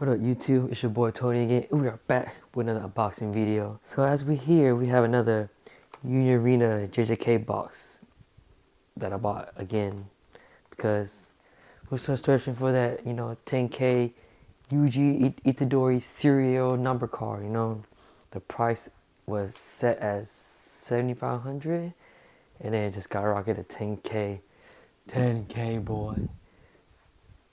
What up YouTube, it's your boy Tony again. We are back with another unboxing video. So as we hear, we have another Union Arena JJK box that I bought again because we're still searching for that, 10K Yuji Itadori Serial number card, The price was set as 7,500 and then it just got rocketed to 10K. 10K boy.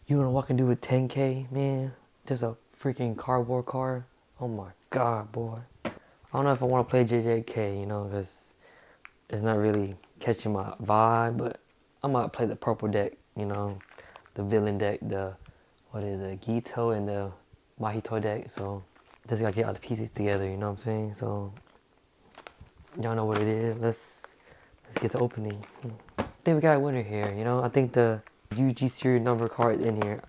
You know what I can do with 10K, man? Just a freaking cardboard card. Oh my god, boy. I don't know if I want to play JJK, because it's not really catching my vibe, but I might play the purple deck, the villain deck, what is it, Gito and the Mahito deck. So just gotta get all the pieces together, you know what I'm saying? So y'all know what it is. Let's get to opening. I think we got a winner here, I think the UG serial number card in here.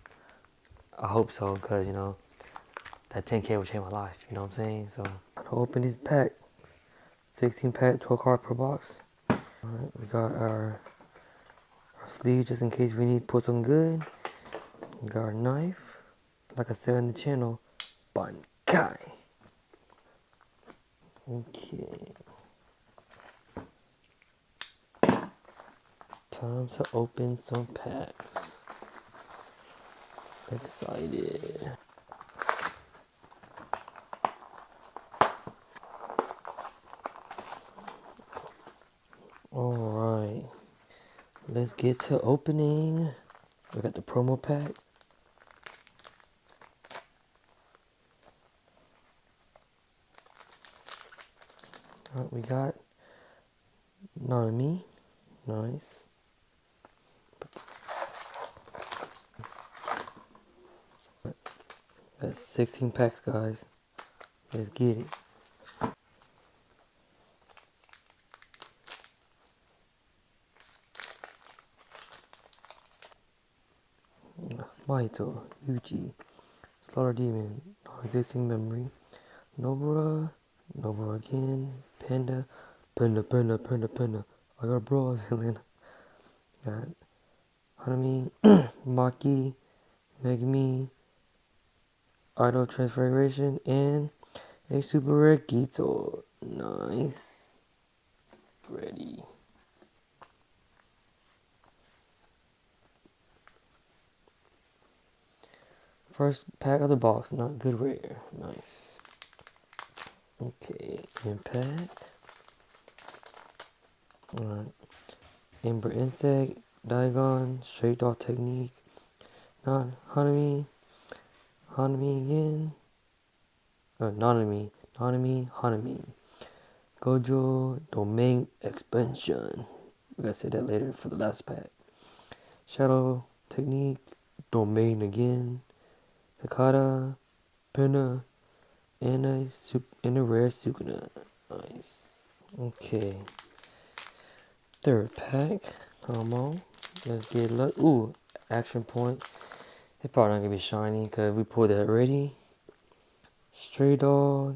I hope so, because, that 10K will change my life, you know what I'm saying? So, I'm gonna open these packs. 16 pack, 12 card per box. Alright, we got our sleeve just in case we need to put some good. We got our knife. Like I said in the channel, Bankai. Okay. Time to open some packs. Excited. Alright. Let's get to opening. We got the promo pack. Alright, we got Nanami. Nice. That's 16 packs, guys. Let's get it. Mahito, Yuji, Slaughter Demon, Non-Existing Memory, Nobura, Nobura again, Panda, Panda. I got bros, Helena. Got Hanami, Maki, Megumi, Idol Transfiguration, and a Super Rare Gito. Nice. Ready. First pack of the box, not good rare. Nice. Okay, impact. Alright. Ember Insect, Diagon, Straight Dog Technique, not Hanami again. Hanami. Gojo, Domain Expansion. We gotta say that later for the last pack. Shadow Technique, Domain again. Takata, Pena, and a rare Sukuna. Nice. Okay. Third pack. Come on. Let's get luck. Ooh, action point. It's probably not gonna be shiny because we pulled that already. Stray Dog,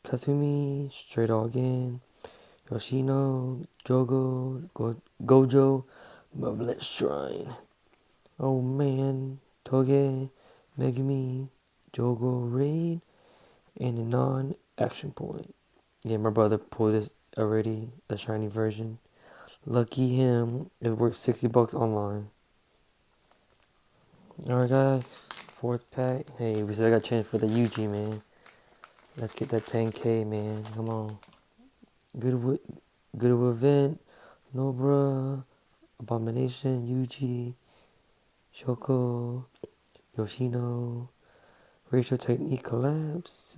Kasumi, Stray Dog again. Yoshino, Jogo, Gojo, Mavlet Shrine. Oh man, Toge, Megumi, Jogo Raid, and a non-action point. Yeah, my brother pulled this already, the shiny version. Lucky him, it worth $60 online. Alright guys, fourth pack. Hey, we still got change for the UG, man. Let's get that 10K, man. Come on. Good event. Nobra, Abomination, Yuji, Shoko, Yoshino, Racial Technique Collapse,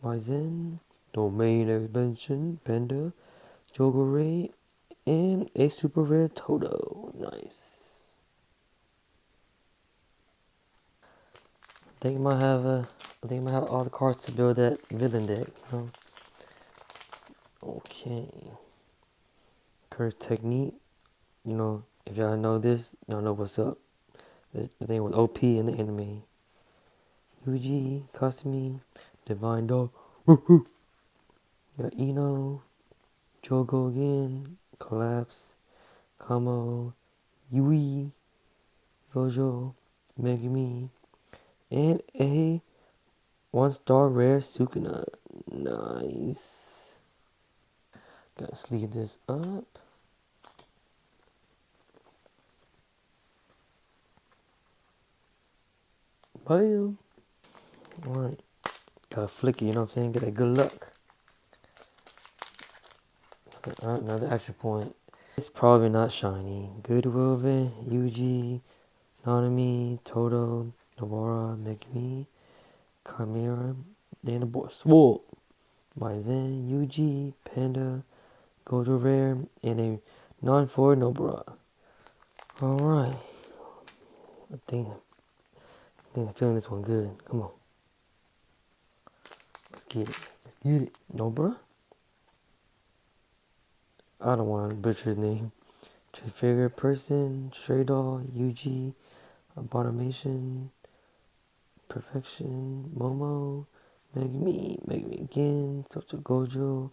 Maizen, Domain Expansion, Panda, Jogo Raid, and a super rare Toto. Nice. I think I might have all the cards to build that villain deck. Okay. Curse Technique. If y'all know this, y'all know what's up. The thing with OP in the anime. Yuji, Kasumi, Divine Dog. Woo. Got Ino, Jogo again, Collapse, Kamo, Yui, Gojo, Megumi, And a 1-star rare Sukuna. Nice. Gotta sleeve this up. Bam. Alright. Gotta flick it, you know what I'm saying? Get that good luck. Alright, another action point. It's probably not shiny. Goodwill, Yuji, Nanami, Toto, Nobara, Megumi, Chimera, Dana Boy, Swole, Maizen, Yuji, Panda, Gojo Rare, and a non-4 Nobara. Alright. I think I'm feeling this one good. Come on. Let's get it. Let's get it. Nobara? I don't want to butcher his name. Transfigure Person, Stray Doll, Yuji, Abomination, Perfection, Momo, Megumi again, Social Gojo,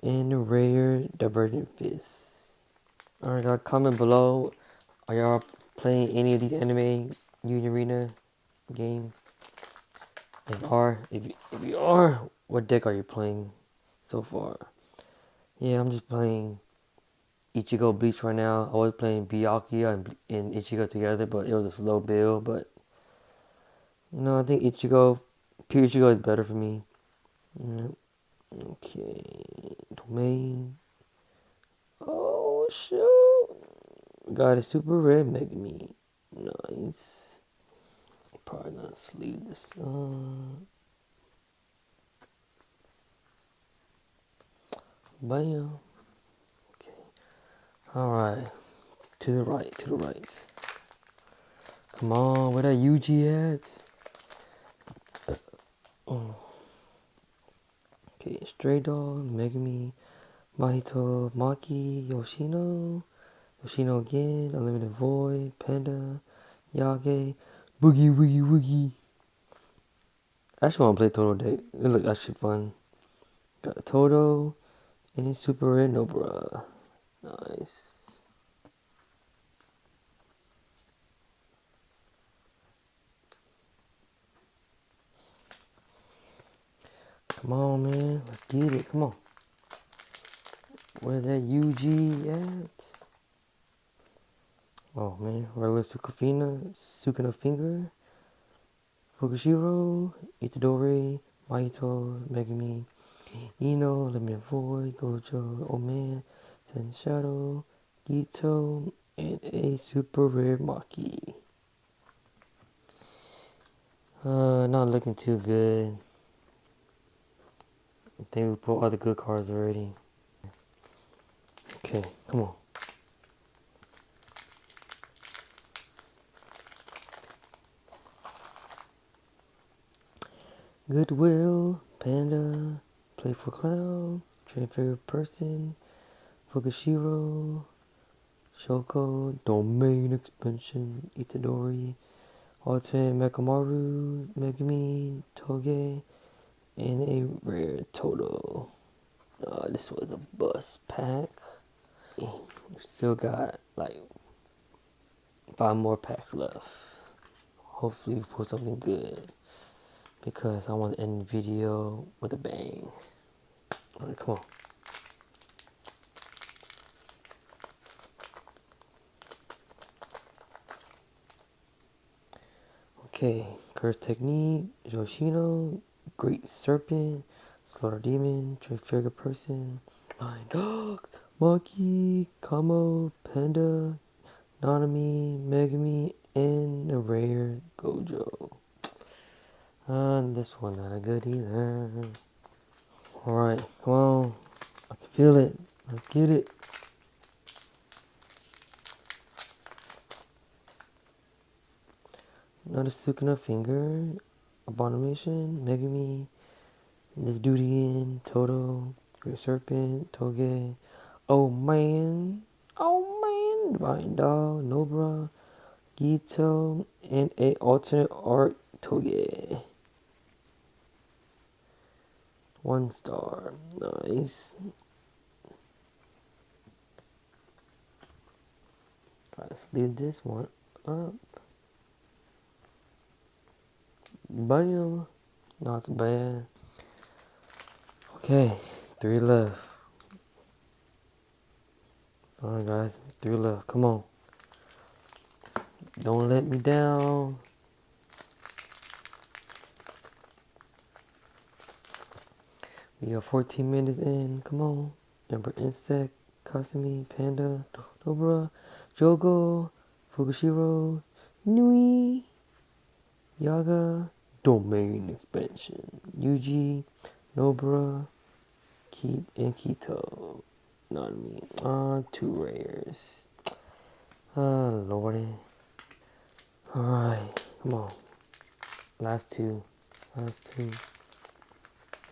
and the rare Divergent Fist. Alright, guys, comment below. Are y'all playing any of these anime Union Arena games? If you are, what deck are you playing so far? Yeah, I'm just playing Ichigo Bleach right now. I was playing Byakuya and Ichigo together, but it was a slow build. But you know, I think pure Ichigo is better for me. Yeah. Okay, domain. Oh shoot! Got a super rare Megumi. Nice. Probably gonna sleeve this up. Bam. Okay. Alright. To the right, to the right. Come on, where that Yuji at? Oh. Okay, Stray Dog, Megumi, Mahito, Maki, Yoshino again, Unlimited Void, Panda, Yage, Boogie Woogie Woogie. I actually want to play Toto deck. It look actually fun. Got Toto, and it's super rare Nobara. Nice. Come on, man. Let's get it. Come on. Where that UG at? Oh, man. Regular Sukuna Finger, Fukushiro, Itadori, Mahito, Megumi, Ino, Lemon Void, Gojo, Oman, Ten Shadow, Gito, and a super rare Maki. Not looking too good. I think we pulled all the good cards already. Okay, come on. Goodwill, Panda, Playful Clown, Transfigure Person, Fukushiro, Shoko, Domain Expansion, Itadori, Alternate Mekamaru, Megumi, Toge, and a rare Toto. This was a bus pack. We still got like 5 more packs left. Hopefully we pull something good, because I want to end the video with a bang. Alright, come on. Okay, Curse Technique, Yoshino, Great Serpent, Slaughter Demon, Transfigure Person, Mind Dog, Monkey, Kamo, Panda, Nanami, Megumi, and a rare Gojo. And this one not a good either. Alright, come on. I can feel it. Let's get it. Another Sukuna Finger, Abomination, Megumi, this dude again, Toto, Great Serpent, Toge, oh man, Divine Dog, Nobra, Gito, and a alternate art Toge. 1 star, nice. Let's leave this one up. Bam. Not bad. Okay, 3 left. Alright guys, 3 left. Come on. Don't let me down. We are 14 minutes in. Come on. Emperor Insect, Kasumi, Panda, Dobra, Jogo, Fukushiro, Nui, Yaga, Domain Expansion, Yuji, Nobra, and Kito. Not me. 2 rares. Lordy. Alright, come on. Last 2. Last 2.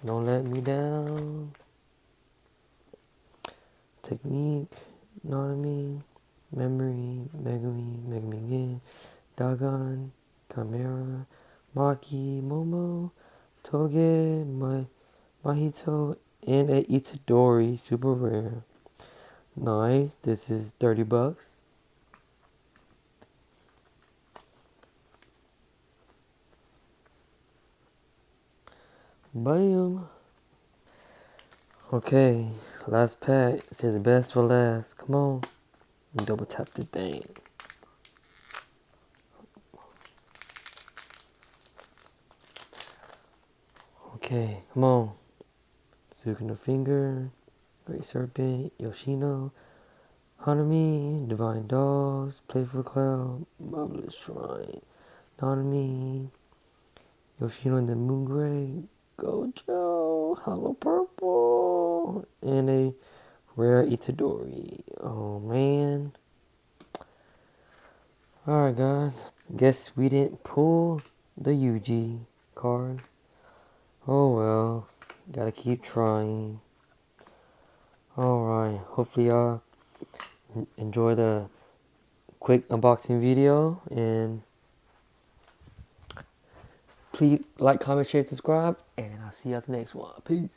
Don't let me down. Technique, Nanami, Memory, Megami again, Dagon, Chimera, Maki, Momo, Toge, Mahito, and a Itadori, super rare. Nice, this is $30. Bam. Okay, last pack. Say the best for last. Come on. Double tap the thing. Okay, come on. Sukino Finger, Great Serpent, Yoshino, Hanami, Divine Dolls, Playful Cloud, Marvelous Shrine, Nanami, Yoshino and the Moon Gray, Gojo, Hollow Purple, and a rare Itadori. Oh man. Alright guys, guess we didn't pull the Yuji card. Oh well, gotta keep trying. Alright, hopefully y'all enjoy the quick unboxing video, and please like, comment, share, subscribe, and I'll see you at the next one. Peace.